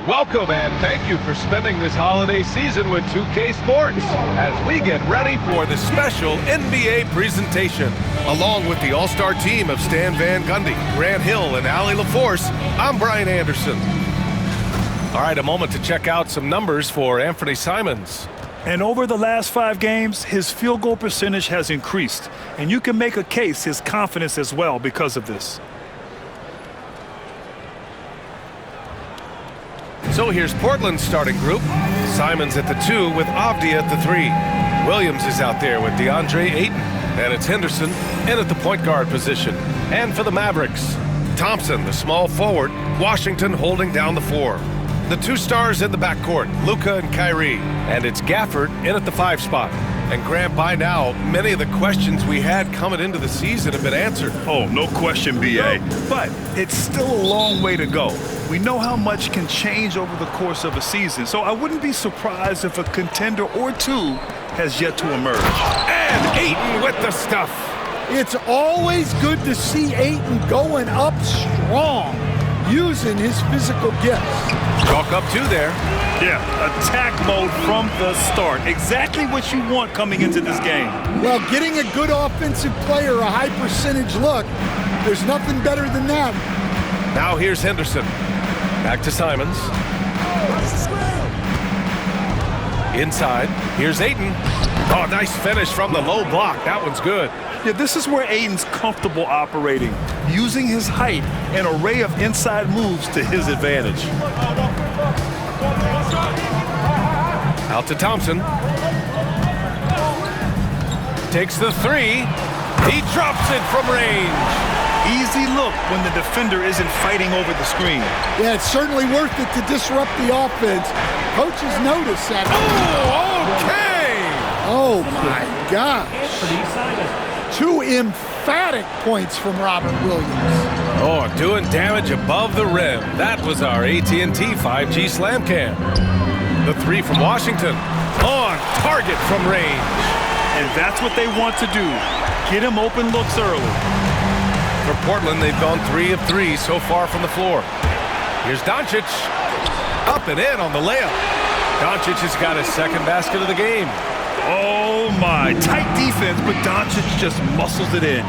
Welcome and thank you for spending this holiday season with 2K Sports as we get ready for the special NBA presentation. Along with the all-star team of Stan Van Gundy, Grant Hill, and Allie LaForce, I'm Brian Anderson. All right, a moment to check out some numbers for Anthony Simons. And over the last 5 games, his field goal percentage has increased. And you can make a case his confidence as well because of this. So here's Portland's starting group. Simons at the 2 with Avdia at the 3. Williams is out there with DeAndre Ayton. And it's Henderson in at the point guard position. And for the Mavericks, Thompson, the small forward, Washington holding down the 4. The 2 stars in the backcourt, Luka and Kyrie. And it's Gafford in at the 5 spot. And Grant, by now, many of the questions we had coming into the season have been answered. Oh, no question, B.A. But it's still a long way to go. We know how much can change over the course of a season, so I wouldn't be surprised if a contender or 2 has yet to emerge. And Ayton with the stuff. It's always good to see Ayton going up strong, using his physical gifts. Chalk up 2 there. Yeah, attack mode from the start. Exactly what you want coming into this game. Well, getting a good offensive player a high percentage look, there's nothing better than that. Now here's Henderson. Back to Simons. Inside, here's Ayton. Oh, nice finish from the low block. That one's good. Yeah, this is where Ayton's comfortable operating, using his height and array of inside moves to his advantage. Out to Thompson. Takes the 3. He drops it from range. Easy look when the defender isn't fighting over the screen. Yeah, it's certainly worth it to disrupt the offense. Coaches notice that. Oh, okay! Oh, my gosh. 2 emphatic points from Robert Williams. Oh, doing damage above the rim. That was our AT&T 5G Slam Cam. The 3 from Washington. On target from range. And that's what they want to do. Get him open looks early. For Portland, they've gone 3 of 3 so far from the floor. Here's Doncic. Up and in on the layup. Doncic has got his 2nd basket of the game. Oh, my. Tight defense, but Doncic just muscles it in.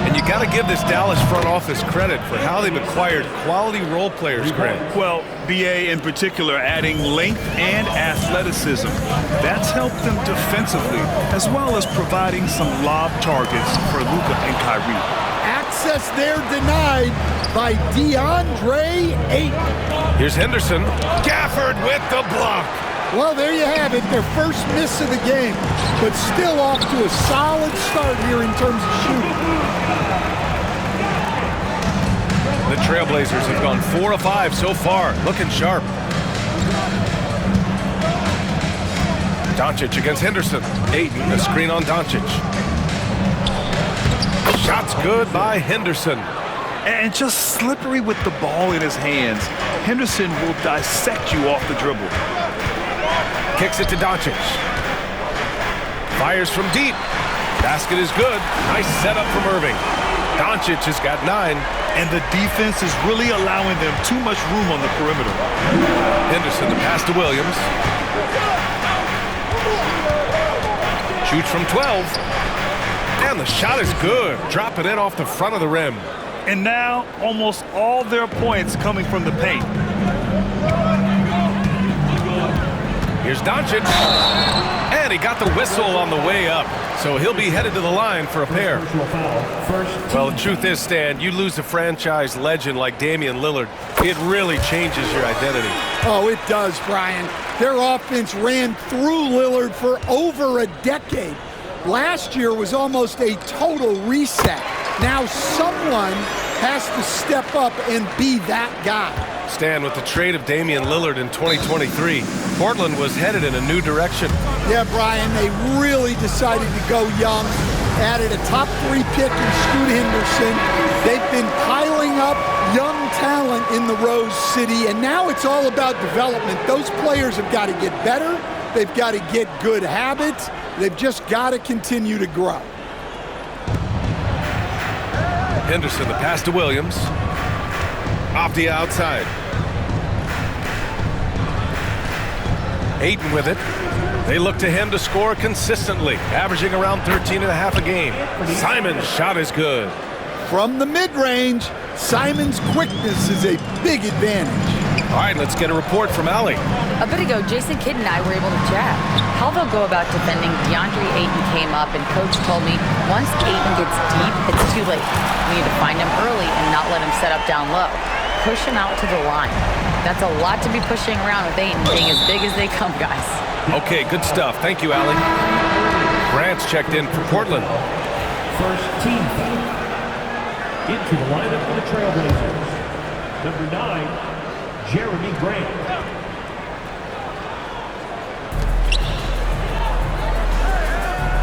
And you got to give this Dallas front office credit for how they've acquired quality role players, Grant. Well, B.A. in particular adding length and athleticism. That's helped them defensively, as well as providing some lob targets for Luka and Kyrie. Access there denied by DeAndre Ayton. Here's Henderson. Gafford with the block. Well, there you have it, their first miss of the game, but still off to a solid start here in terms of shooting. The Trailblazers have gone 4 of 5 so far, looking sharp. Doncic against Henderson. Ayton, a screen on Doncic. Shot's good by Henderson. And just slippery with the ball in his hands. Henderson will dissect you off the dribble. Kicks it to Doncic. Fires from deep. Basket is good. Nice setup from Irving. Doncic has got 9. And the defense is really allowing them too much room on the perimeter. Henderson, the pass to Williams. Shoots from 12. And the shot is good. Drop it in off the front of the rim. And now, almost all their points coming from the paint. Here's Doncic. And he got the whistle on the way up. So he'll be headed to the line for a pair. Well, the truth is, Stan, you lose a franchise legend like Damian Lillard, it really changes your identity. Oh, it does, Brian. Their offense ran through Lillard for over a decade. Last year was almost a total reset. Now someone has to step up and be that guy. Stan, with the trade of Damian Lillard in 2023, Portland was headed in a new direction. Yeah, Brian, they really decided to go young. Added a top 3 pick in Scoot Henderson. They've been piling up young talent in the Rose City, and now it's all about development. Those players have got to get better. They've got to get good habits. They've just got to continue to grow. Henderson, the pass to Williams. Off the outside. Ayton with it. They look to him to score consistently, averaging around 13.5 a game. Simon's shot is good. From the mid-range, Simon's quickness is a big advantage. All right, let's get a report from Allie. A bit ago, Jason Kidd and I were able to chat. How they'll go about defending DeAndre Ayton came up, and Coach told me once Ayton gets deep, it's too late. We need to find him early and not let him set up down low. Push him out to the line. That's a lot to be pushing around with Ayton being as big as they come, guys. Okay, good stuff. Thank you, Allie. Grant's checked in for Portland. First team foul. Into the lineup for the Trailblazers. Number 9, Jeremy Grant.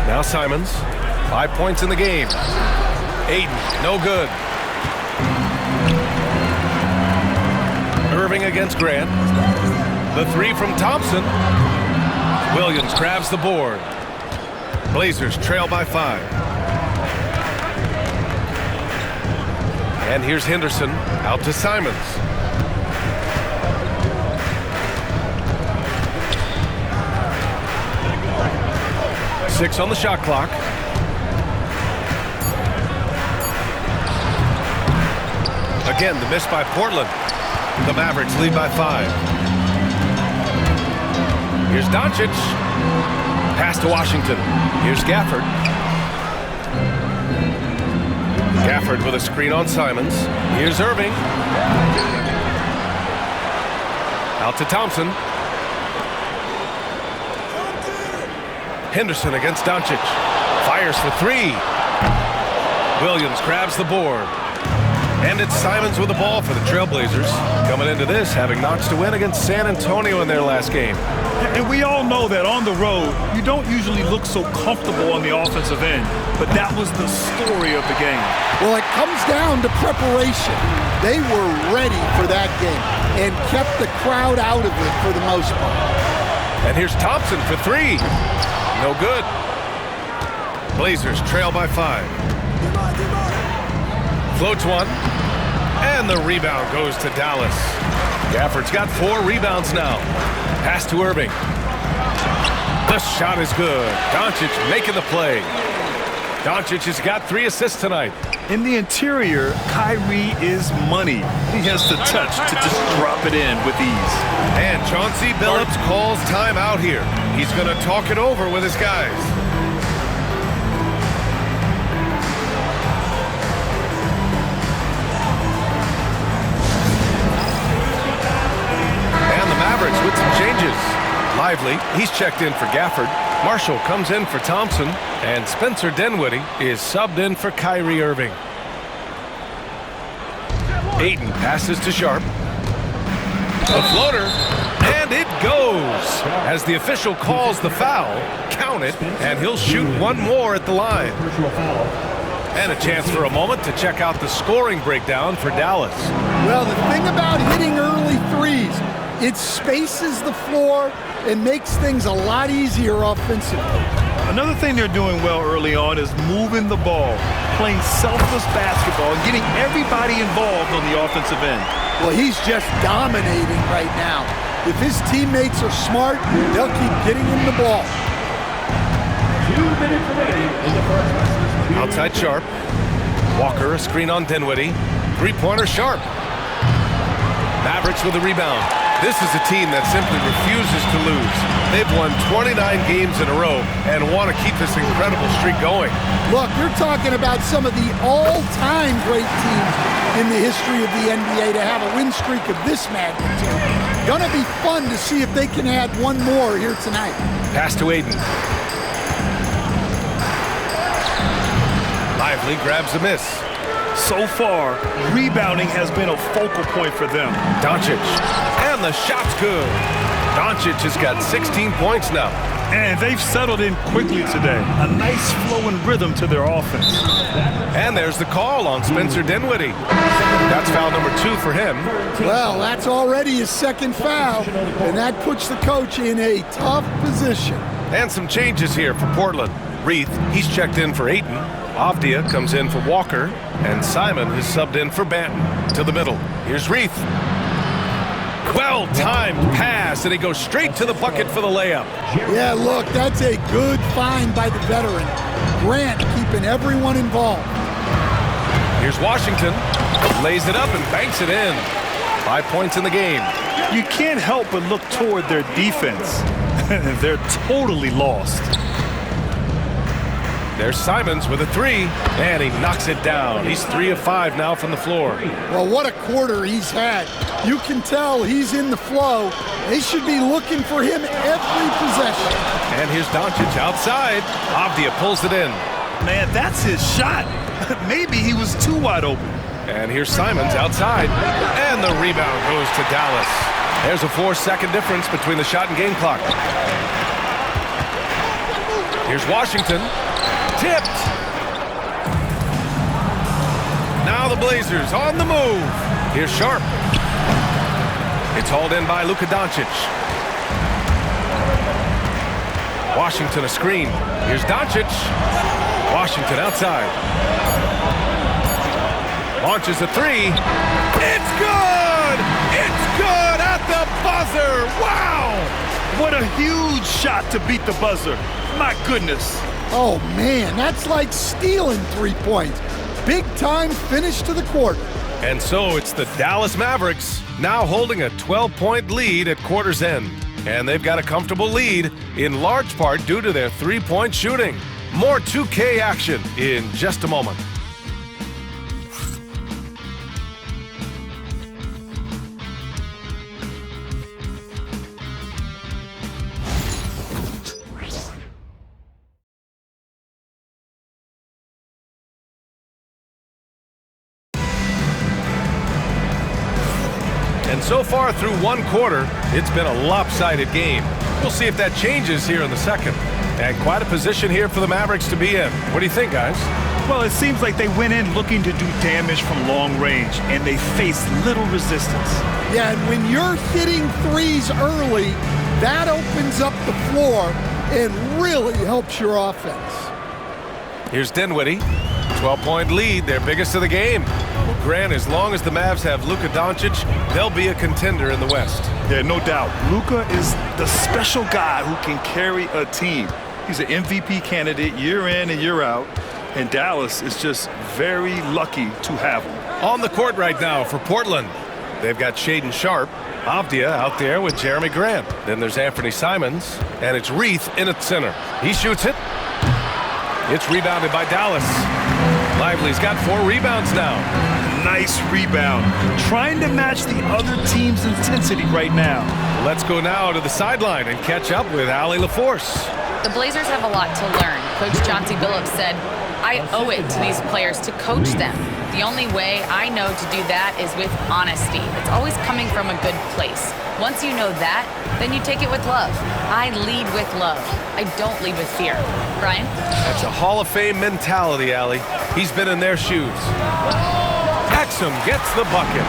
Now Simons, 5 points in the game. Ayton, no good. Irving against Grant. The 3 from Thompson. Williams grabs the board. Blazers trail by 5. And here's Henderson out to Simons. Six on the shot clock. Again, the miss by Portland. The Mavericks lead by 5. Here's Doncic. Pass to Washington. Here's Gafford. Gafford with a screen on Simons. Here's Irving. Out to Thompson. Henderson against Doncic. Fires for 3. Williams grabs the board. And it's Simons with the ball for the Trailblazers. Coming into this, having notched a win against San Antonio in their last game. And we all know that on the road, you don't usually look so comfortable on the offensive end. But that was the story of the game. Well, it comes down to preparation. They were ready for that game and kept the crowd out of it for the most part. And here's Thompson for 3. No good. Blazers trail by 5. Floats one. And the rebound goes to Dallas. Gafford's got 4 rebounds now. Pass to Irving. The shot is good. Doncic making the play. Doncic has got 3 assists tonight. In the interior, Kyrie is money. He has the touch to just drop it in with ease. And Chauncey Billups calls timeout here. He's going to talk it over with his guys. And the Mavericks with some changes. Lively, he's checked in for Gafford. Marshall comes in for Thompson. And Spencer Dinwiddie is subbed in for Kyrie Irving. Ayton passes to Sharp. The floater. And it goes. As the official calls the foul, count it, and he'll shoot 1 more at the line. And a chance for a moment to check out the scoring breakdown for Dallas. Well, the thing about hitting early threes, it spaces the floor and makes things a lot easier offensively. Another thing they're doing well early on is moving the ball, playing selfless basketball, and getting everybody involved on the offensive end. Well, he's just dominating right now. If his teammates are smart, they'll keep getting him the ball. 2 minutes remaining in the first. Outside Sharp. Walker, a screen on Dinwiddie. 3-pointer Sharp. Mavericks with a rebound. This is a team that simply refuses to lose. They've won 29 games in a row and want to keep this incredible streak going. Look, you're talking about some of the all-time great teams in the history of the NBA to have a win streak of this magnitude. Gonna be fun to see if they can add 1 more here tonight. Pass to Ayton. Lively grabs a miss. So far, rebounding has been a focal point for them. Doncic. And the shot's good. Doncic has got 16 points now. And they've settled in quickly today. A nice flow and rhythm to their offense. And there's the call on Spencer Dinwiddie. That's foul number 2 for him. Well, that's already his 2nd foul, and that puts the coach in a tough position. And some changes here for Portland. Reith, he's checked in for Ayton. Avdia comes in for Walker. And Simon is subbed in for Banton. To the middle. Here's Reith. Well-timed pass, and he goes straight to the bucket for the layup. Yeah, look, that's a good find by the veteran. Grant keeping everyone involved. Here's Washington. Lays it up and banks it in. 5 points in the game. You can't help but look toward their defense. They're totally lost. There's Simons with a three, and he knocks it down. He's 3 of 5 now from the floor. Well, what a quarter he's had. You can tell he's in the flow. They should be looking for him every possession. And here's Doncic outside. Avdia pulls it in. Man, that's his shot. Maybe he was too wide open. And here's Simons outside. And the rebound goes to Dallas. There's a 4-second difference between the shot and game clock. Here's Washington. Tipped. Now the Blazers on the move. Here's Sharp. It's hauled in by Luka Doncic. Washington a screen. Here's Doncic. Washington outside. Launches a three. It's good! It's good at the buzzer! Wow! What a huge shot to beat the buzzer. My goodness. Oh, man, that's like stealing 3 points. Big time finish to the quarter. And so it's the Dallas Mavericks now holding a 12-point lead at quarter's end. And they've got a comfortable lead in large part due to their three-point shooting. More 2K action in just a moment. And so far through one quarter, it's been a lopsided game. We'll see if that changes here in the second. And quite a position here for the Mavericks to be in. What do you think, guys? Well, it seems like they went in looking to do damage from long range, and they faced little resistance. Yeah, and when you're hitting threes early, that opens up the floor and really helps your offense. Here's Dinwiddie. 12-point lead, their biggest of the game. Well, Grant, as long as the Mavs have Luka Doncic, they'll be a contender in the West. Yeah, no doubt. Luka is the special guy who can carry a team. He's an MVP candidate year in and year out, and Dallas is just very lucky to have him. On the court right now for Portland, they've got Shaedon Sharp, Avdia out there with Jeremy Grant. Then there's Anthony Simons, and it's Reith in at center. He shoots it. It's rebounded by Dallas. Lively's got 4 rebounds now. Nice rebound. Trying to match the other team's intensity right now. Let's go now to the sideline and catch up with Allie LaForce. The Blazers have a lot to learn. Coach Chauncey Billups said, I owe it to these players to coach them. The only way I know to do that is with honesty. It's always coming from a good place. Once you know that, then you take it with love. I lead with love. I don't lead with fear. Brian? That's a Hall of Fame mentality, Allie. He's been in their shoes. Exum gets the bucket.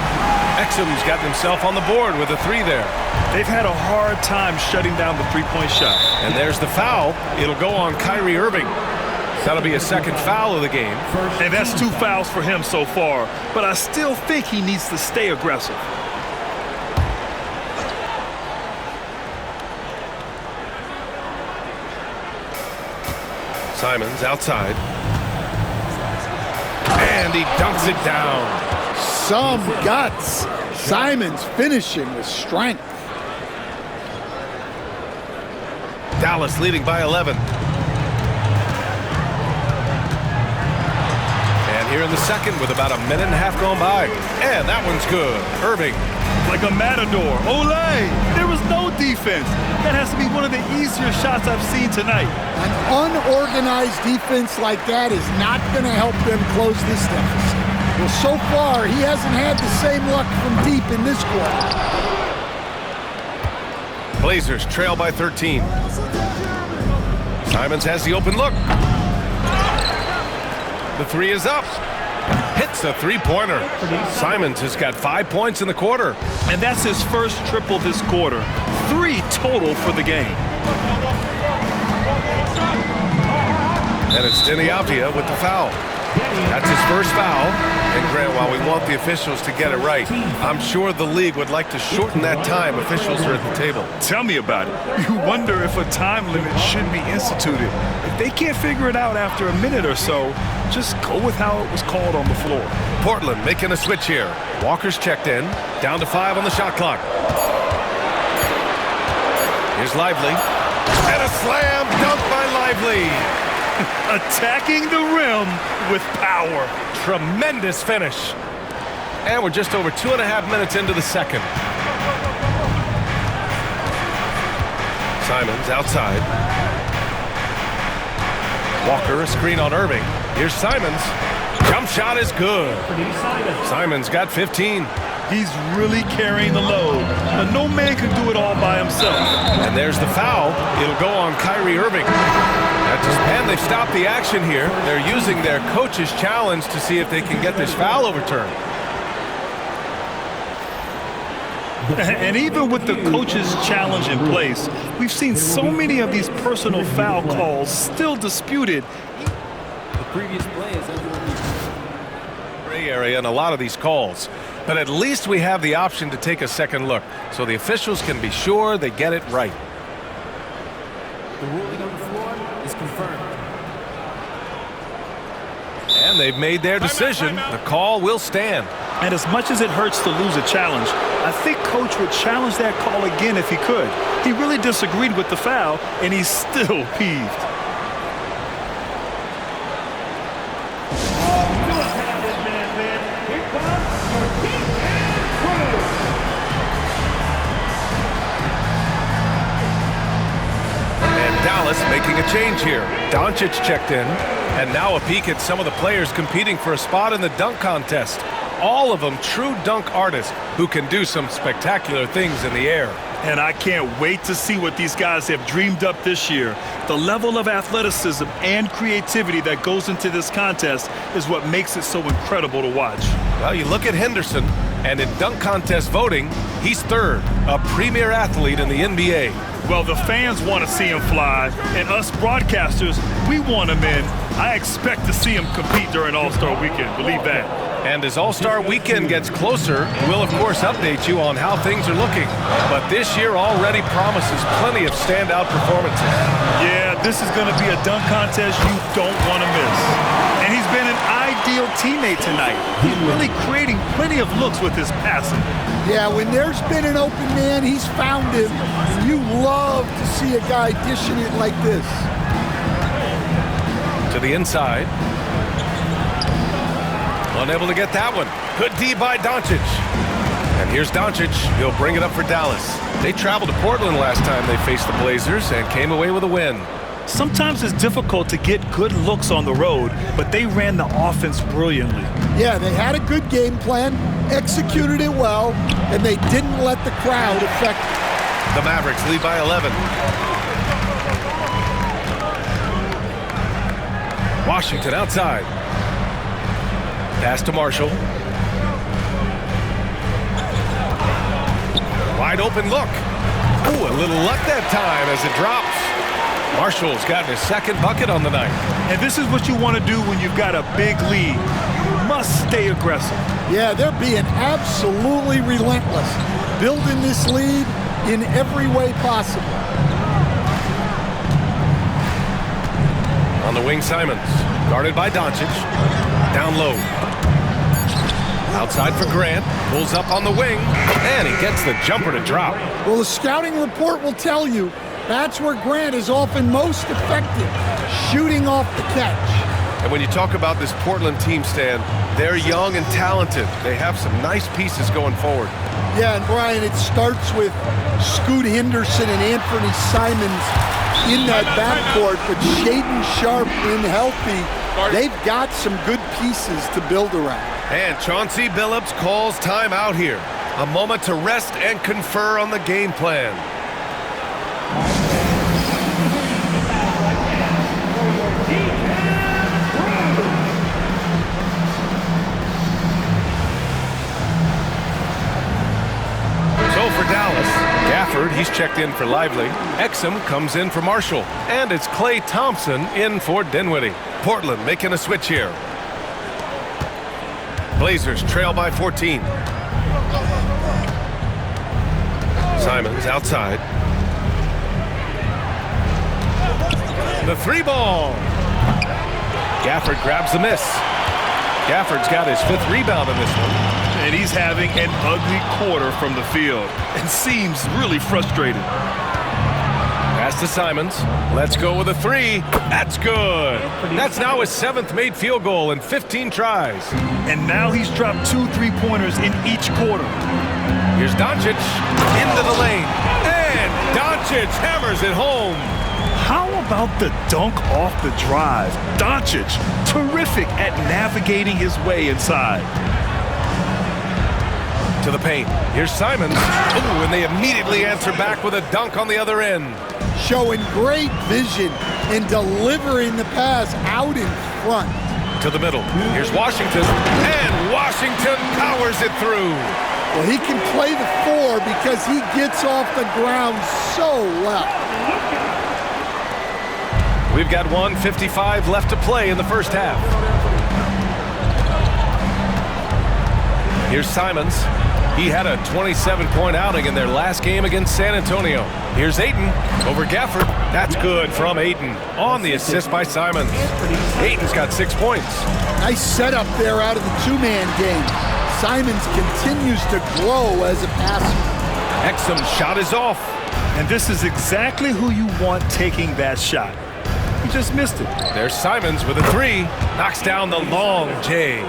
Exum's got himself on the board with a 3 there. They've had a hard time shutting down the three-point shot. And there's the foul. It'll go on Kyrie Irving. That'll be a second foul of the game. And that's 2 fouls for him so far. But I still think he needs to stay aggressive. Simons outside. And he dunks it down. Some guts. Simons finishing with strength. Dallas leading by 11. And here in the second with about a minute and a half gone by. And that one's good. Irving. Like a matador. Olay! There was no defense. That has to be one of the easier shots I've seen tonight. An unorganized defense like that is not going to help them close this deficit. Well, so far, he hasn't had the same luck from deep in this quarter. Blazers trail by 13. Simons has the open look. The 3 is up. Hits a three-pointer. Simons has got 5 points in the quarter. And that's his first triple this quarter. 3 total for the game. And it's Denny Avdia with the foul. That's his first foul. And Grant, while we want the officials to get it right, I'm sure the league would like to shorten that time officials are at the table. Tell me about it. You wonder if a time limit should be instituted. If they can't figure it out after a minute or so, just go with how it was called on the floor. Portland making a switch here. Walker's checked in. Down to 5 on the shot clock. Here's Lively. And a slam dunk by Lively. Attacking the rim with power. Tremendous finish. And we're just over 2.5 minutes into the second. Simons outside. Walker, a screen on Irving. Here's Simons. Jump shot is good. Simons got 15. He's really carrying the load. But no man can do it all by himself. And there's the foul. It'll go on Kyrie Irving. And they've stopped the action here. They're using their coach's challenge to see if they can get this foul overturned. And even with the coach's challenge in place, we've seen so many of these personal foul calls still disputed. The previous play is Gray area in a lot of these calls. But at least we have the option to take a second look, so the officials can be sure they get it right. the ruling on the floor is confirmed. And they've made their decision. The call will stand. And as much as it hurts to lose a challenge, I think Coach would challenge that call again if he could. He really disagreed with the foul, and he's still peeved. Dallas making a change here. Doncic checked in, and now a peek at some of the players competing for a spot in the dunk contest. All of them true dunk artists who can do some spectacular things in the air. And I can't wait to see what these guys have dreamed up this year. The level of athleticism and creativity that goes into this contest is what makes it so incredible to watch. Well, you look at Henderson, and in dunk contest voting, he's third, a premier athlete in the NBA. Well, the fans want to see him fly, and us broadcasters, we want him in. I expect to see him compete during All-Star Weekend, believe that. And as All-Star Weekend gets closer, we'll of course update you on how things are looking. But this year already promises plenty of standout performances. Yeah, this is going to be a dunk contest you don't want to miss. And he's been an ideal teammate tonight. He's really creating plenty of looks with his passing. Yeah, when there's been an open man, he's found him. And you love to see a guy dishing it like this. To the inside. Unable to get that one. Good D by Doncic. And here's Doncic. He'll bring it up for Dallas. They traveled to Portland last time they faced the Blazers and came away with a win. Sometimes it's difficult to get good looks on the road, but they ran the offense brilliantly. Yeah, they had a good game plan, executed it well, and they didn't let the crowd affect it. The Mavericks lead by 11. Washington outside. Pass to Marshall. Wide open look. Ooh, a little luck that time as it drops. Marshall's gotten his second bucket on the night. And this is what you want to do when you've got a big lead. You must stay aggressive. Yeah, they're being absolutely relentless, building this lead in every way possible. On the wing, Simons. Guarded by Doncic. Down low. Outside for Grant. Pulls up on the wing. And he gets the jumper to drop. Well, the scouting report will tell you that's where Grant is often most effective, shooting off the catch. And when you talk about this Portland team, Stan, they're young and talented. They have some nice pieces going forward. Yeah, and Brian, it starts with Scoot Henderson and Anthony Simons in that backcourt, but Shaedon Sharpe in healthy. They've got some good pieces to build around. And Chauncey Billups calls timeout here. A moment to rest and confer on the game plan. So for Dallas, Gafford, he's checked in for Lively. Exum comes in for Marshall. And it's Klay Thompson in for Dinwiddie. Portland making a switch here. Blazers trail by 14. Simons outside. The three ball. Gafford grabs the miss. Gafford's got his 5th rebound in this one. And he's having an ugly quarter from the field and seems really frustrated. Pass to Simons. Let's go with a 3. That's good. That's now his 7th made field goal in 15 tries. And now he's dropped 2 3-pointers in each quarter. Here's Doncic into the lane. And Doncic hammers it home. How about the dunk off the drive? Doncic, terrific at navigating his way inside. To the paint. Here's Simons. Ooh, and they immediately answer back with a dunk on the other end. Showing great vision and delivering the pass out in front. To the middle. Here's Washington. And Washington powers it through. Well, he can play the 4 because he gets off the ground so well. We've got 1:55 left to play in the first half. Here's Simons. He had a 27-point outing in their last game against San Antonio. Here's Ayton over Gafford. That's good from Ayton on the assist by Simons. Ayton's got 6 points. Nice setup there out of the 2-man game. Simons continues to grow as a passer. Exum's shot is off. And this is exactly who you want taking that shot. He just missed it. There's Simons with a 3. Knocks down the long J.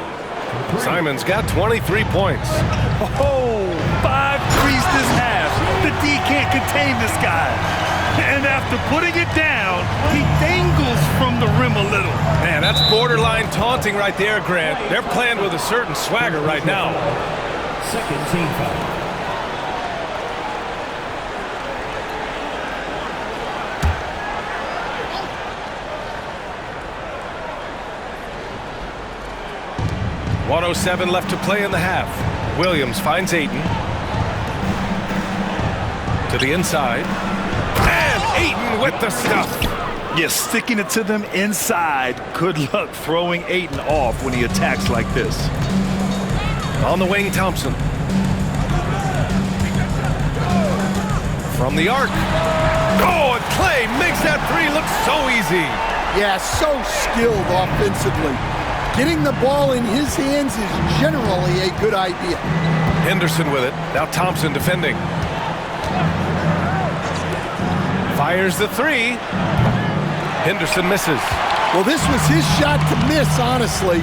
Simons got 23 points. Oh, 5 threes this half. The D can't contain this guy. And after putting it down, he dangles from the rim a little. Man, that's borderline taunting right there, Grant. They're playing with a certain swagger right now. Second team foul. .107 left to play in the half. Williams finds Ayton. To the inside. And Ayton with the stuff. Yeah, sticking it to them inside. Good luck throwing Ayton off when he attacks like this. On the wing, Thompson. From the arc. Oh, and Clay makes that 3 look so easy. Yeah, so skilled offensively. Getting the ball in his hands is generally a good idea. Henderson with it. Now Thompson defending. Fires the 3. Henderson misses. Well, this was his shot to miss, honestly.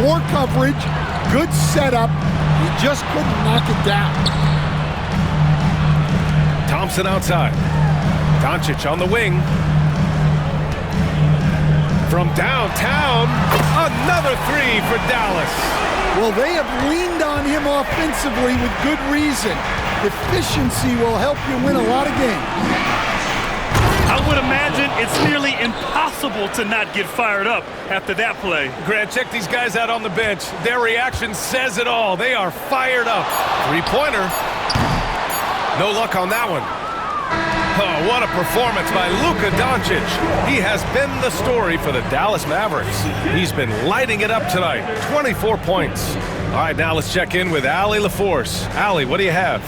Poor coverage, good setup. He just couldn't knock it down. Thompson outside. Doncic on the wing. From downtown, another 3 for Dallas. Well, they have leaned on him offensively with good reason. Efficiency will help you win a lot of games. I would imagine it's nearly impossible to not get fired up after that play. Grant, check these guys out on the bench. Their reaction says it all. They are fired up. 3-pointer. No luck on that one. Oh, what a performance by Luka Doncic. He has been the story for the Dallas Mavericks. He's been lighting it up tonight. 24 points. All right, now let's check in with Allie LaForce. Allie, what do you have?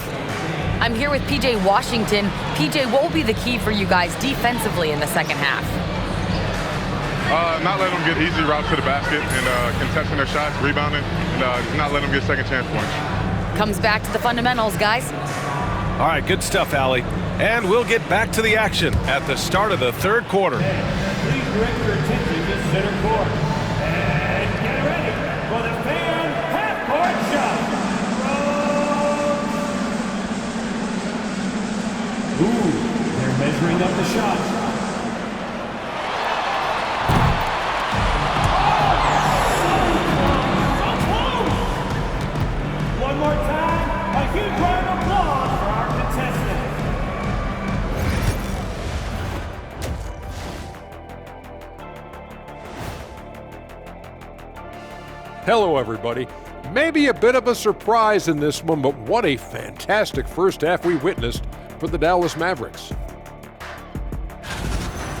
I'm here with PJ Washington. PJ, what will be the key for you guys defensively in the second half? Not letting them get easy routes to the basket and contesting their shots, rebounding, and not letting them get second chance points. Comes back to the fundamentals, guys. All right, good stuff, Allie. And we'll get back to the action at the start of the third quarter. Please direct your attention to center court. And get ready for the fan half-court shot. Ooh, they're measuring up the shot. One more time, a huge round of applause for our contestants. Hello, everybody. Maybe a bit of a surprise in this one, but what a fantastic first half we witnessed for the Dallas Mavericks.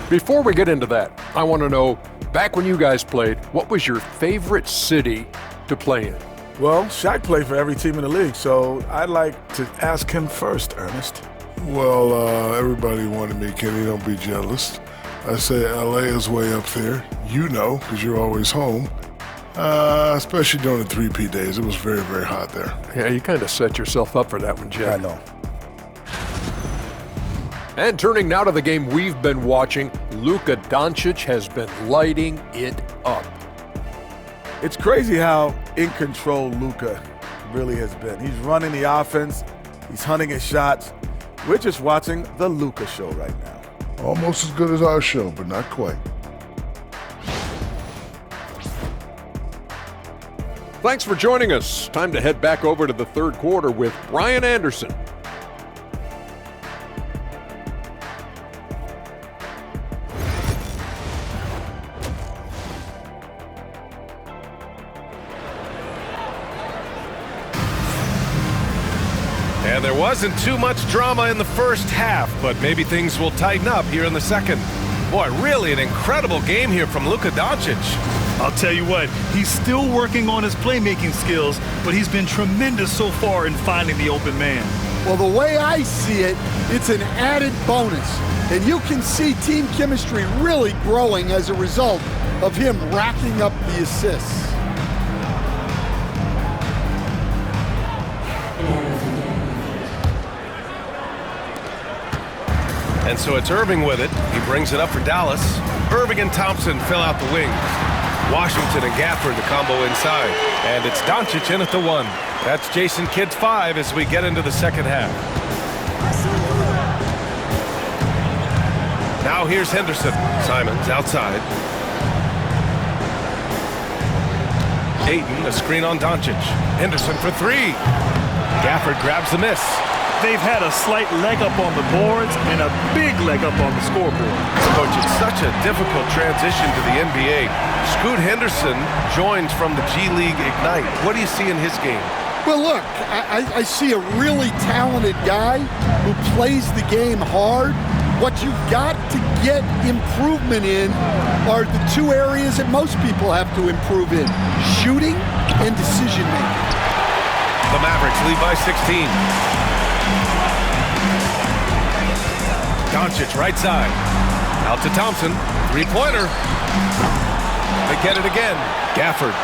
Before we get into that, I want to know, back when you guys played, what was your favorite city to play in? Well, Shaq played for every team in the league, so I'd like to ask him first, Ernest. Well, everybody wanted me, Kenny. Don't be jealous. I say LA is way up there. You know, because you're always home. Especially during the 3P days. It was very, very hot there. Yeah, you kind of set yourself up for that one, Jack. I know. And turning now to the game we've been watching, Luka Doncic has been lighting it up. It's crazy how in control Luka really has been. He's running the offense. He's hunting his shots. We're just watching the Luka show right now. Almost as good as our show, but not quite. Thanks for joining us. Time to head back over to the third quarter with Brian Anderson. And there wasn't too much drama in the first half, but maybe things will tighten up here in the second. Boy, really an incredible game here from Luka Doncic. I'll tell you what, he's still working on his playmaking skills, but he's been tremendous so far in finding the open man. Well, the way I see it, it's an added bonus. And you can see team chemistry really growing as a result of him racking up the assists. And so it's Irving with it. He brings it up for Dallas. Irving and Thompson fill out the wings. Washington and Gafford the combo inside. And it's Doncic in at the 1. That's Jason Kidd's 5 as we get into the second half. Now here's Henderson. Simons outside. Ayton, a screen on Doncic. Henderson for 3. Gafford grabs the miss. They've had a slight leg up on the boards and a big leg up on the scoreboard. Coach, it's such a difficult transition to the NBA. Scoot Henderson joins from the G League Ignite. What do you see in his game? Well, look, I see a really talented guy who plays the game hard. What you've got to get improvement in are the two areas that most people have to improve in: shooting and decision-making. The Mavericks lead by 16. Doncic right side. Out to Thompson. Three-pointer. They get it again. Gafford.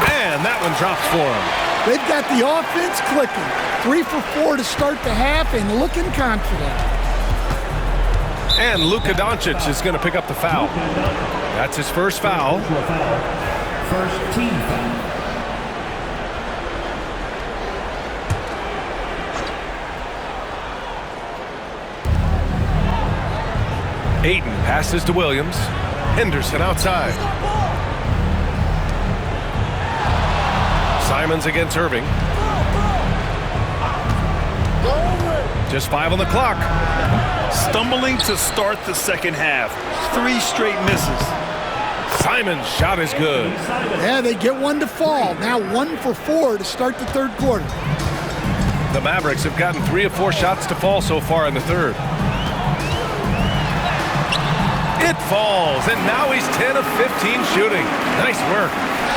And that one drops for him. They've got the offense clicking. 3 for 4 to start the half and looking confident. And Luka Doncic is going to pick up the foul. That's his first foul. First team foul. Ayton passes to Williams. Henderson outside. Simons against Irving. Just 5 on the clock. Stumbling to start the second half. 3 straight misses. Simon's shot is good. Yeah, they get one to fall. Now 1 for 4 to start the third quarter. The Mavericks have gotten 3 of 4 shots to fall so far in the third. It falls, and now he's 10 of 15 shooting. Nice work.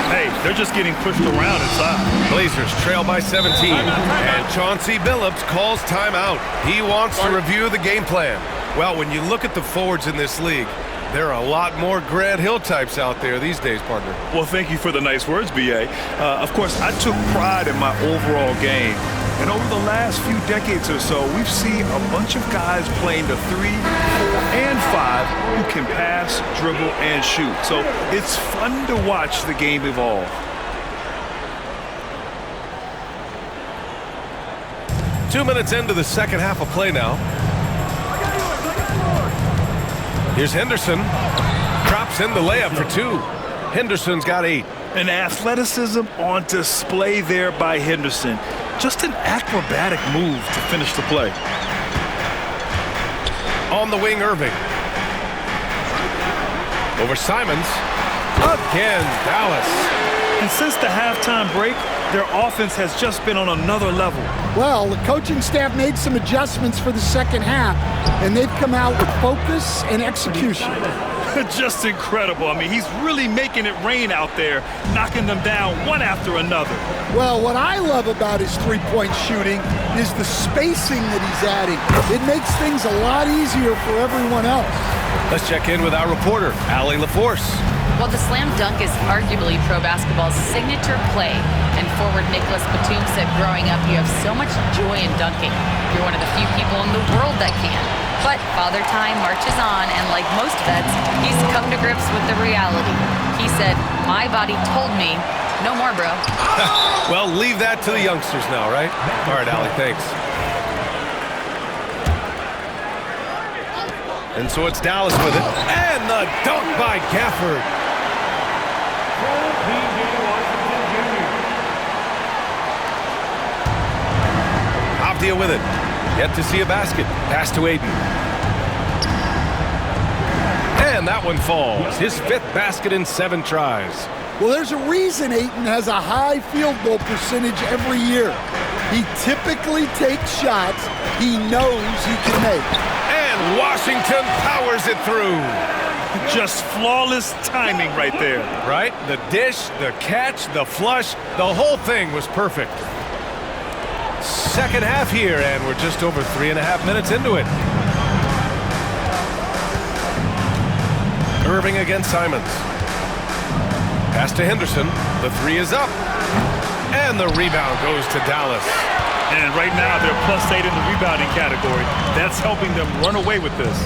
Hey, they're just getting pushed around inside. Blazers trail by 17, and Chauncey Billups calls timeout. He wants to review the game plan. Well, when you look at the forwards in this league, there are a lot more Grant Hill types out there these days, partner. Well, thank you for the nice words, B.A. Of course, I took pride in my overall game. And over the last few decades or so, we've seen a bunch of guys playing the 3, 4, and 5 who can pass, dribble, and shoot. So it's fun to watch the game evolve. Two minutes into the second half of play now. Here's Henderson. Drops in the layup for 2. Henderson's got 8. An athleticism on display there by Henderson. Just an acrobatic move to finish the play. On the wing, Irving. Over Simons. Again, Dallas. And since the halftime break, their offense has just been on another level. Well, the coaching staff made some adjustments for the second half, and they've come out with focus and execution. Just incredible. I mean, he's really making it rain out there, knocking them down one after another. Well, what I love about his three-point shooting is the spacing that he's adding. It makes things a lot easier for everyone else. Let's check in with our reporter, Allie LaForce. Well, the slam dunk is arguably pro basketball's signature play. And forward Nicholas Batum said growing up, you have so much joy in dunking. You're one of the few people in the world that can. But Father Time marches on, and like most vets, he's come to grips with the reality. He said, my body told me, no more, bro. Well, leave that to the youngsters now, right? All right, Allie, thanks. And so it's Dallas with it. And the dunk by Gafford. Avdia with it. Yet to see a basket. Pass to Aiden. And that one falls. His 5th basket in 7 tries. Well, there's a reason Ayton has a high field goal percentage every year. He typically takes shots he knows he can make. And Washington powers it through. Just flawless timing right there. Right? The dish, the catch, the flush, the whole thing was perfect. Second half here, and we're just over 3.5 minutes into it. Irving against Simons. Pass to Henderson. The 3 is up. And the rebound goes to Dallas. And right now, they're +8 in the rebounding category. That's helping them run away with this.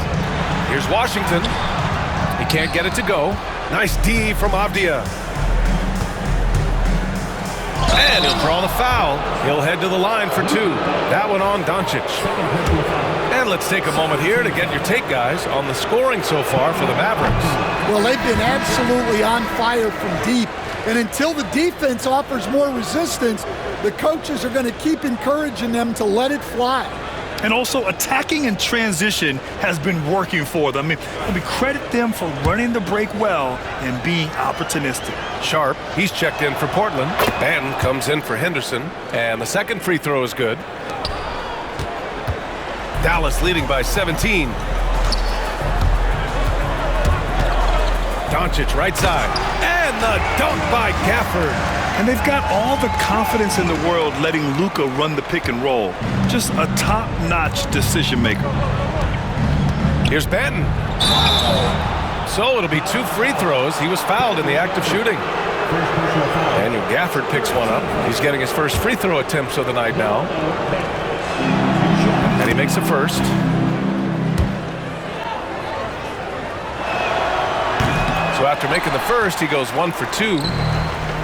Here's Washington. He can't get it to go. Nice D from Avdia. And he'll draw the foul. He'll head to the line for 2. That one on Doncic. And let's take a moment here to get your take, guys, on the scoring so far for the Mavericks. Well, they've been absolutely on fire from deep. And until the defense offers more resistance, the coaches are going to keep encouraging them to let it fly. And also, attacking in transition has been working for them. I mean, credit them for running the break well and being opportunistic. Sharp, he's checked in for Portland. Banton comes in for Henderson. And the second free throw is good. Dallas leading by 17. Doncic right side. And the dunk by Gafford. And they've got all the confidence in the world letting Luka run the pick and roll. Just a top-notch decision maker. Here's Banton. So it'll be 2 free throws. He was fouled in the act of shooting. Daniel Gafford picks one up. He's getting his first free throw attempts of the night now. And he makes a first. So after making the first, he goes 1 for 2.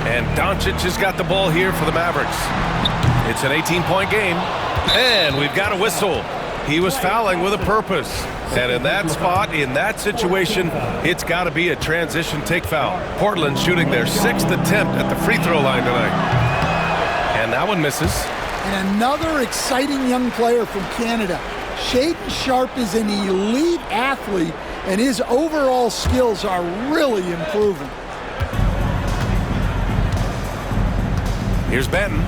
And Doncic has got the ball here for the Mavericks. It's an 18-point game. And we've got a whistle. He was fouling with a purpose. And in that spot, in that situation, it's got to be a transition take foul. Portland shooting their 6th attempt at the free throw line tonight. And that one misses. And another exciting young player from Canada. Shaedon Sharpe is an elite athlete, and his overall skills are really improving. Here's Banton.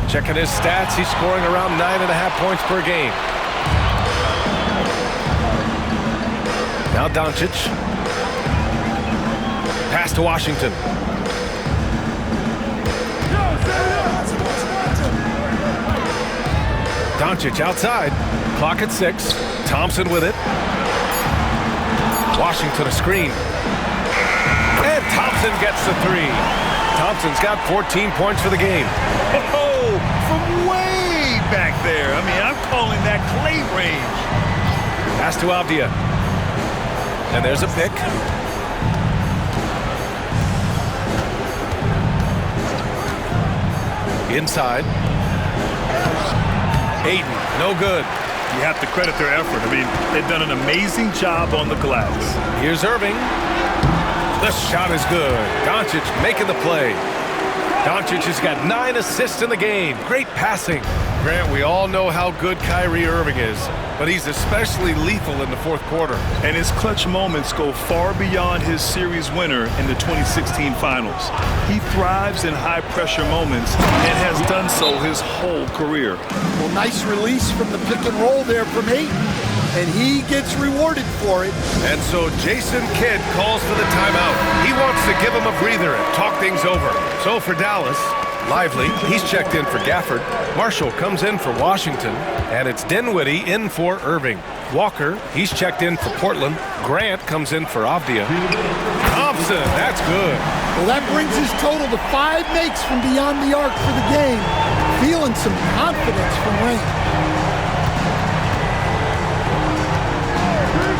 Checking his stats. He's scoring around 9.5 points per game. Now Doncic. Pass to Washington. Doncic outside. Clock at 6. Thompson with it. Washington a screen. And Thompson gets the 3. Thompson's got 14 points for the game. Oh, from way back there. I mean, I'm calling that clay range. Pass to Avdia. And there's a pick. Inside. Aiden, no good. You have to credit their effort. I mean, they've done an amazing job on the glass. Here's Irving. The shot is good. Doncic making the play. Doncic has got 9 assists in the game. Great passing. Grant, we all know how good Kyrie Irving is, but he's especially lethal in the 4th quarter. And his clutch moments go far beyond his series winner in the 2016 finals. He thrives in high-pressure moments and has done so his whole career. Well, nice release from the pick and roll there from Ayton. and he gets rewarded for it. And so Jason Kidd calls for the timeout. He wants to give him a breather and talk things over. So for Dallas, Lively, he's checked in for Gafford. Marshall comes in for Washington, and it's Dinwiddie in for Irving. Walker, he's checked in for Portland. Grant comes in for Avdia. Thompson, that's good. Well, that brings his total to 5 makes from beyond the arc for the game. Feeling some confidence from Rain.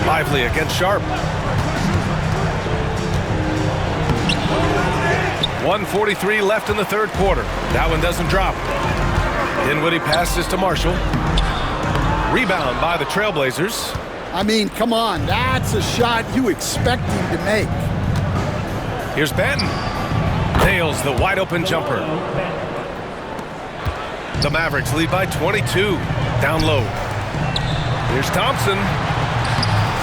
Lively against Sharp. 1:43 left in the third quarter. That one doesn't drop. Dinwiddie passes to Marshall. Rebound by the Trailblazers. I mean, come on. That's a shot you expect him to make. Here's Banton. Nails the wide-open jumper. The Mavericks lead by 22. Down low. Here's Thompson.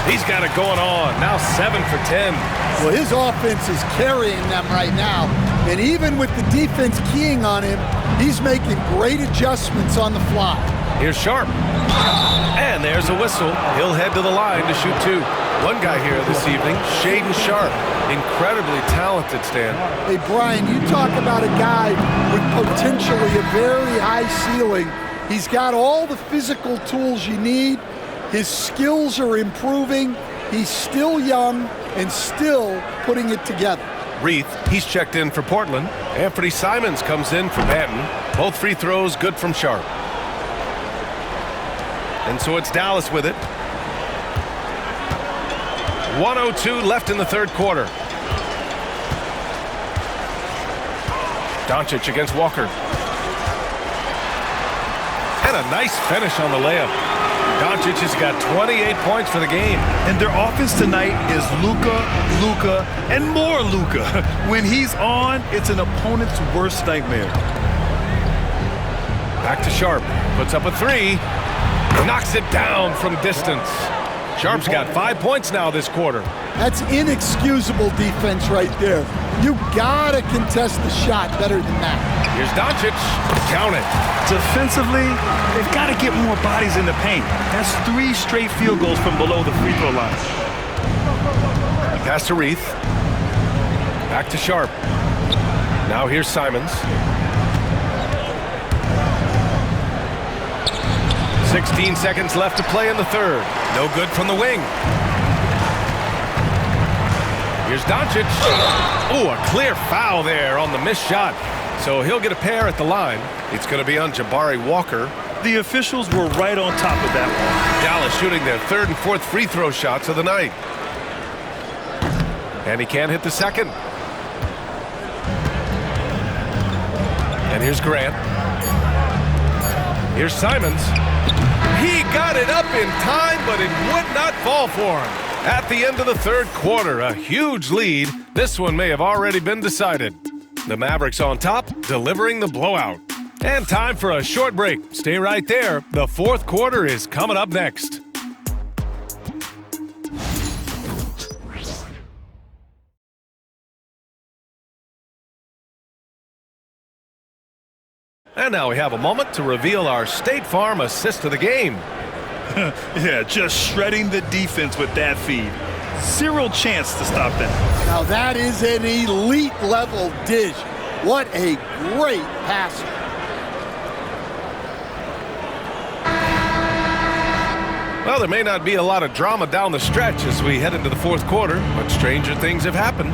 He's got it going on. Now 7 for 10. Well, his offense is carrying them right now. And even with the defense keying on him, he's making great adjustments on the fly. Here's Sharp. And there's a whistle. He'll head to the line to shoot 2. One guy here this evening, Shaedon Sharp. Incredibly talented, Stan. Hey, Brian, you talk about a guy with potentially a very high ceiling. He's got all the physical tools you need. His skills are improving. He's still young and still putting it together. Reith, he's checked in for Portland. Anthony Simons comes in for Banton. Both free throws good from Sharp. And so it's Dallas with it. 1:02 left in the third quarter. Doncic against Walker. And a nice finish on the layup. Doncic has got 28 points for the game. And their offense tonight is Luka, and more Luka. When he's on, it's an opponent's worst nightmare. Back to Sharp. Puts up a 3. Knocks it down from distance. Sharp's got 5 points now this quarter. That's inexcusable defense right there. You gotta contest the shot better than that. Here's Doncic. Count it. Defensively, they've got to get more bodies in the paint. That's 3 straight field goals from below the free throw line. Pass to Reith. Back to Sharp. Now here's Simons. 16 seconds left to play in the third. No good from the wing. Here's Doncic. Oh, a clear foul there on the missed shot. So he'll get a pair at the line. It's going to be on Jabari Walker. The officials were right on top of that one. Dallas shooting their 3rd and 4th free throw shots of the night. And he can't hit the second. And here's Grant. Here's Simons. He got it up in time, but it would not fall for him. At the end of the third quarter, a huge lead. This one may have already been decided. The Mavericks on top, delivering the blowout. And time for a short break. Stay right there. The fourth quarter is coming up next. And now we have a moment to reveal our State Farm assist of the game. Yeah, just shredding the defense with that feed. Zero chance to stop that. Now that is an elite level dish. What a great passer. Well, there may not be a lot of drama down the stretch as we head into the fourth quarter, but stranger things have happened.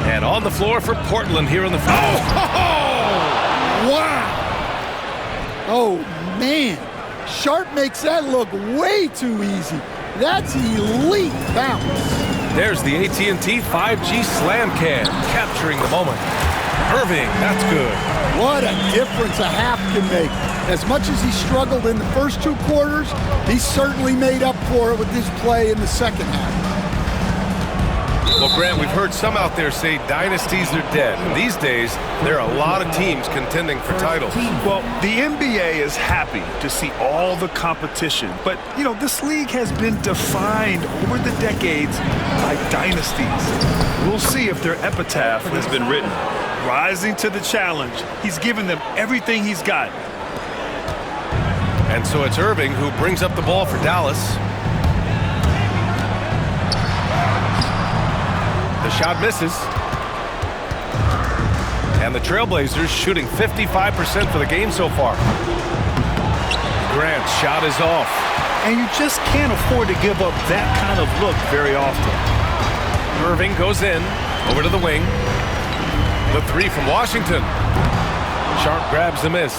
And on the floor for Portland here in the fourth. Oh! Wow! Oh, man. Sharp makes that look way too easy. That's elite bounce. There's the AT&T 5G Slam Can, capturing the moment. Irving, that's good. What a difference a half can make. As much as he struggled in the first 2 quarters, he certainly made up for it with his play in the second half. Well, Grant, we've heard some out there say dynasties are dead. And these days, there are a lot of teams contending for titles. Well, the NBA is happy to see all the competition. But, you know, this league has been defined over the decades by dynasties. We'll see if their epitaph has been written. Rising to the challenge. He's given them everything he's got. And so it's Irving who brings up the ball for Dallas. The shot misses. And the Trailblazers shooting 55% for the game so far. Grant's shot is off. And you just can't afford to give up that kind of look very often. Irving goes in, over to the wing. The three from Washington. Sharp grabs the miss.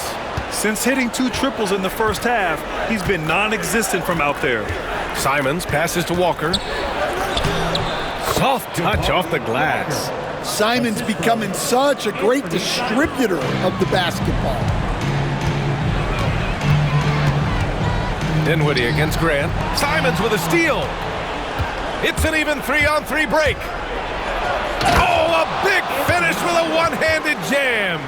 Since hitting 2 triples in the first half, he's been non-existent from out there. Simons passes to Walker. Soft touch off the glass. Simons becoming such a great distributor of the basketball. Dinwiddie against Grant. Simons with a steal. It's an even 3-on-3 break. Oh, a big finish with a one-handed jam.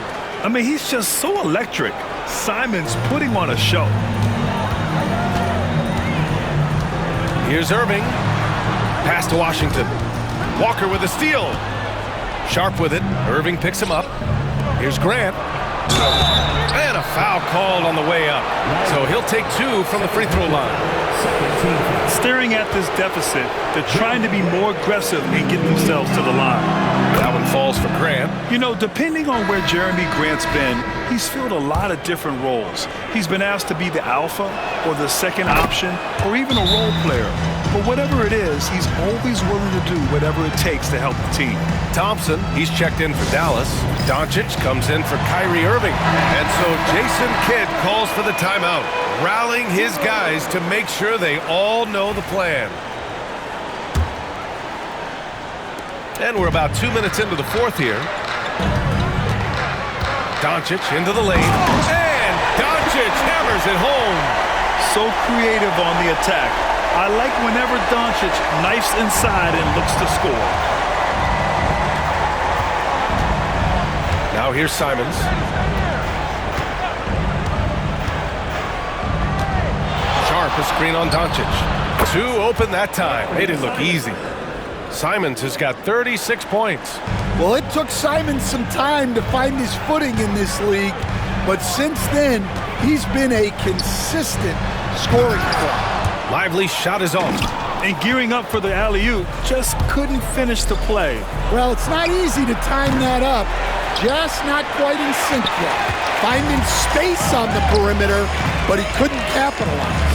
I mean, he's just so electric. Simons putting on a show. Here's Irving. Pass to Washington. Walker with a steal. Sharp with it. Irving picks him up. Here's Grant. And a foul called on the way up. So he'll take 2 from the free throw line. Staring at this deficit, they're trying to be more aggressive and get themselves to the line. That one falls for Grant. You know, depending on where Jeremy Grant's been, he's filled a lot of different roles. He's been asked to be the alpha or the second option or even a role player. But whatever it is, he's always willing to do whatever it takes to help the team. Thompson, he's checked in for Dallas. Doncic comes in for Kyrie Irving. And so Jason Kidd calls for the timeout, rallying his guys to make sure they all know the plan. And we're about 2 minutes into the fourth here. Doncic into the lane. And Doncic hammers it home. So creative on the attack. I like whenever Doncic knifes inside and looks to score. Now here's Simons. Sharp a screen on Doncic. 2 open that time. Made it look easy. Simons has got 36 points. Well, it took Simons some time to find his footing in this league, but since then, he's been a consistent scoring threat. Lively shot is off. And gearing up for the alley-oop, just couldn't finish the play. Well, it's not easy to time that up. Just not quite in sync yet. Finding space on the perimeter, but he couldn't capitalize.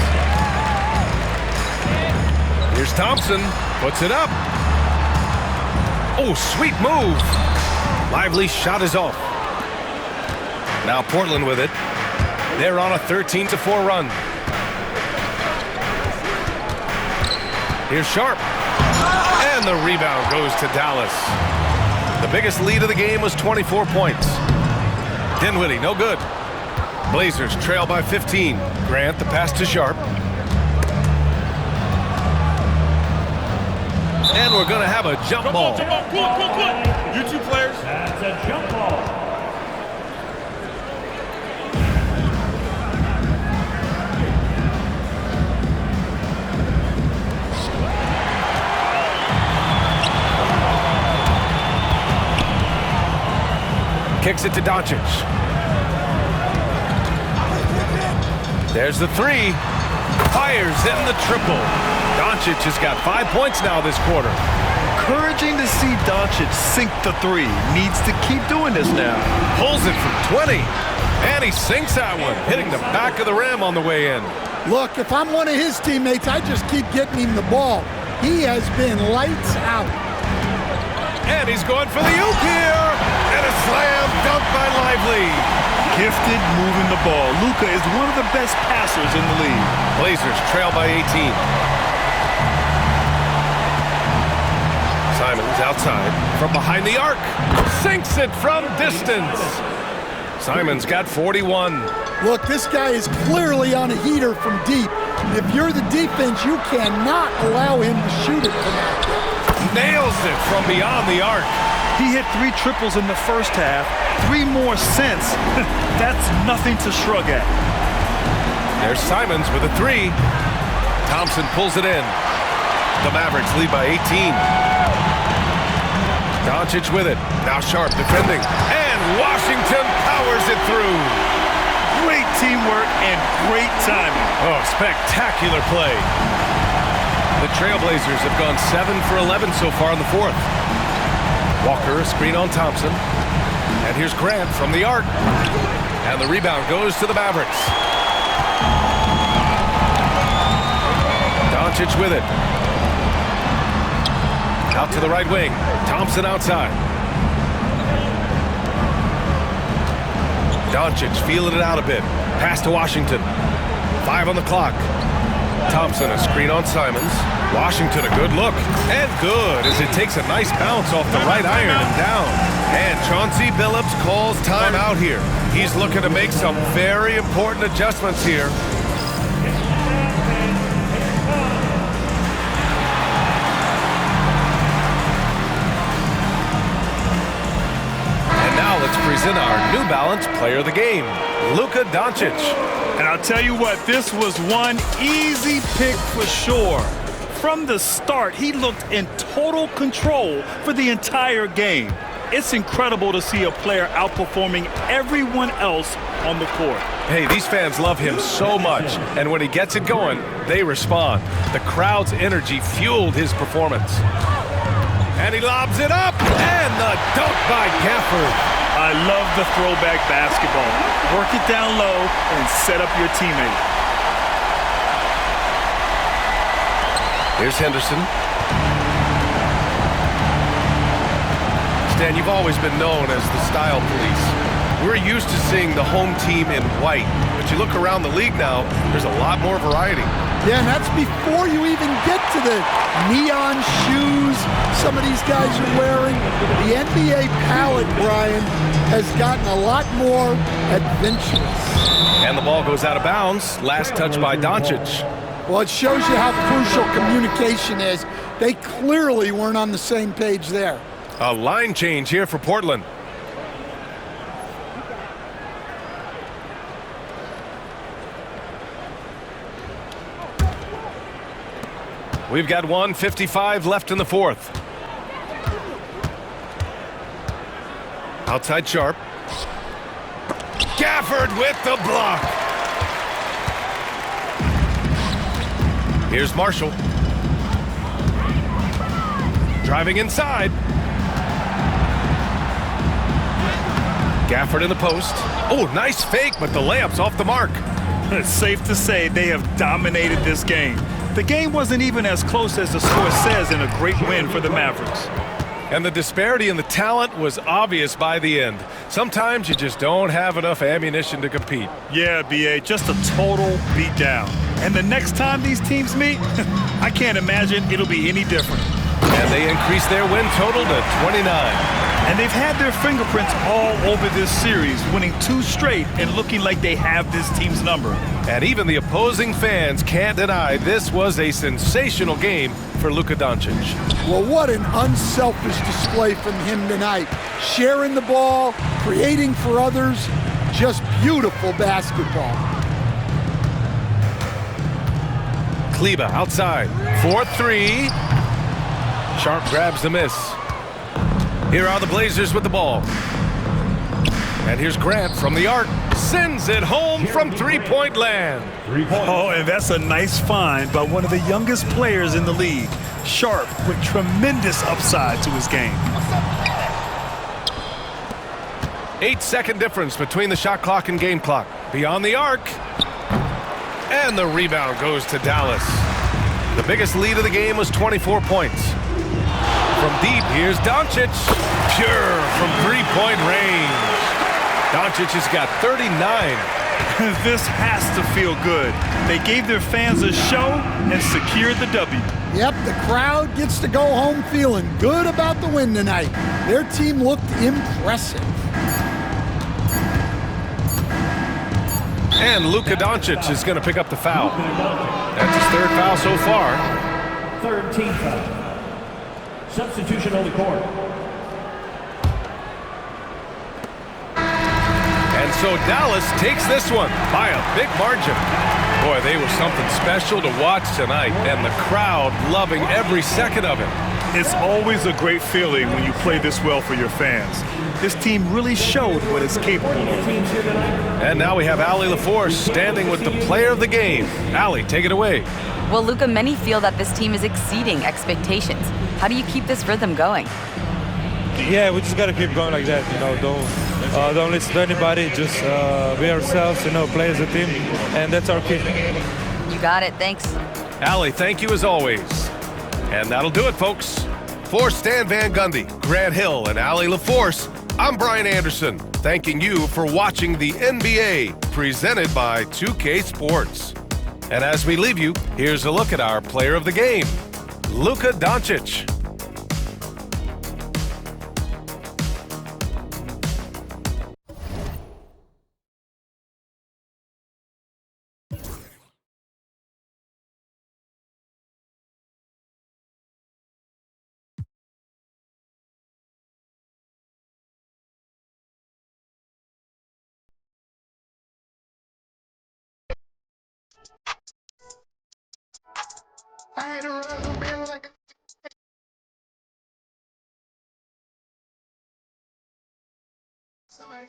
Here's Thompson. Puts it up. Oh, sweet move. Lively shot is off. Now Portland with it. They're on a 13-4 run. Here's Sharp. And the rebound goes to Dallas. The biggest lead of the game was 24 points. Dinwiddie, no good. Blazers trail by 15. Grant, the pass to Sharp. And we're going to have a jump ball. Cool. You 2 players. That's a jump ball. Kicks it to Doncic. There's the 3. Fires in the triple. Doncic has got 5 points now this quarter. Encouraging to see Doncic sink the 3. Needs to keep doing this now. Pulls it from 20. And he sinks that one, hitting the back of the rim on the way in. Look, if I'm one of his teammates, I just keep getting him the ball. He has been lights out. And he's going for the oop here. And a slam dunk by Lively. Gifted moving the ball. Luka is one of the best passers in the league. Blazers trail by 18. Simons outside from behind the arc. Sinks it from distance. Simons got 41. Look, this guy is clearly on a heater from deep. If you're the defense, you cannot allow him to shoot it from out there. Nails it from beyond the arc. He hit 3 triples in the first half, 3 more since. That's nothing to shrug at. There's Simons with a 3. Thompson pulls it in. The Mavericks lead by 18. Doncic with it. Now Sharp defending. And Washington powers it through. Great teamwork and great timing. Oh, spectacular play. The Trailblazers have gone 7 for 11 so far in the fourth. Walker, a screen on Thompson. And here's Grant from the arc. And the rebound goes to the Mavericks. Doncic with it. Out to the right wing. Thompson outside. Doncic feeling it out a bit. Pass to Washington. 5 on the clock. Thompson, a screen on Simons. Washington, a good look. And good as it takes a nice bounce off the right iron and down. And Chauncey Billups calls timeout here. He's looking to make some very important adjustments here. And now let's present our New Balance Player of the Game, Luka Doncic. And I'll tell you what, this was one easy pick for sure. From the start, he looked in total control for the entire game. It's incredible to see a player outperforming everyone else on the court. Hey, these fans love him so much, and when he gets it going, they respond. The crowd's energy fueled his performance. And he lobs it up, and the dunk by Gafford. I love the throwback basketball. Work it down low and set up your teammate. Here's Henderson. Stan, you've always been known as the style police. We're used to seeing the home team in white, but you look around the league now, there's a lot more variety. Yeah, and that's before you even get to the neon shoes some of these guys are wearing. The NBA palette, Brian, has gotten a lot more adventurous. And the ball goes out of bounds. Last touch by Doncic. Well, it shows you how crucial communication is. They clearly weren't on the same page there. A line change here for Portland. We've got 1:55 left in the fourth. Outside Sharp. Gafford with the block. Here's Marshall. Driving inside. Gafford in the post. Oh, nice fake, but the layup's off the mark. It's safe to say they have dominated this game. The game wasn't even as close as the score says in a great win for the Mavericks. And the disparity in the talent was obvious by the end. Sometimes you just don't have enough ammunition to compete. Yeah, B.A., just a total beatdown. And the next time these teams meet, I can't imagine it'll be any different. And they increased their win total to 29. And they've had their fingerprints all over this series, winning 2 straight and looking like they have this team's number. And even the opposing fans can't deny this was a sensational game for Luka Doncic. Well, what an unselfish display from him tonight. Sharing the ball, creating for others, just beautiful basketball. Kleba outside, 4-3. Sharp grabs the miss. Here are the Blazers with the ball. And here's Grant from the arc. Sends it home from three-point land. Oh, and that's a nice find by one of the youngest players in the league. Sharp with tremendous upside to his game. 8-second difference between the shot clock and game clock. Beyond the arc. And the rebound goes to Dallas. The biggest lead of the game was 24 points. From deep, here's Doncic. Pure from three-point range. Doncic has got 39. This has to feel good. They gave their fans a show and secured the W. Yep, the crowd gets to go home feeling good about the win tonight. Their team looked impressive. And Luka Doncic is going to pick up the foul. That's his 3rd foul so far. 3rd team foul. Substitution on the court. And so Dallas takes this one by a big margin. Boy, they were something special to watch tonight, and the crowd loving every second of it. It's always a great feeling when you play this well for your fans. This team really showed what it's capable of. And now we have Allie LaForce standing with the player of the game. Allie, take it away. Well, Luka, many feel that this team is exceeding expectations. How do you keep this rhythm going? Yeah, we just got to keep going like that. Don't listen to anybody. Just be ourselves. Play as a team, and that's our key. You got it. Thanks. Allie, thank you as always. And that'll do it, folks. For Stan Van Gundy, Grant Hill, and Allie LaForce, I'm Brian Anderson, thanking you for watching the NBA, presented by 2K Sports. And as we leave you, here's a look at our player of the game, Luka Doncic. Sorry.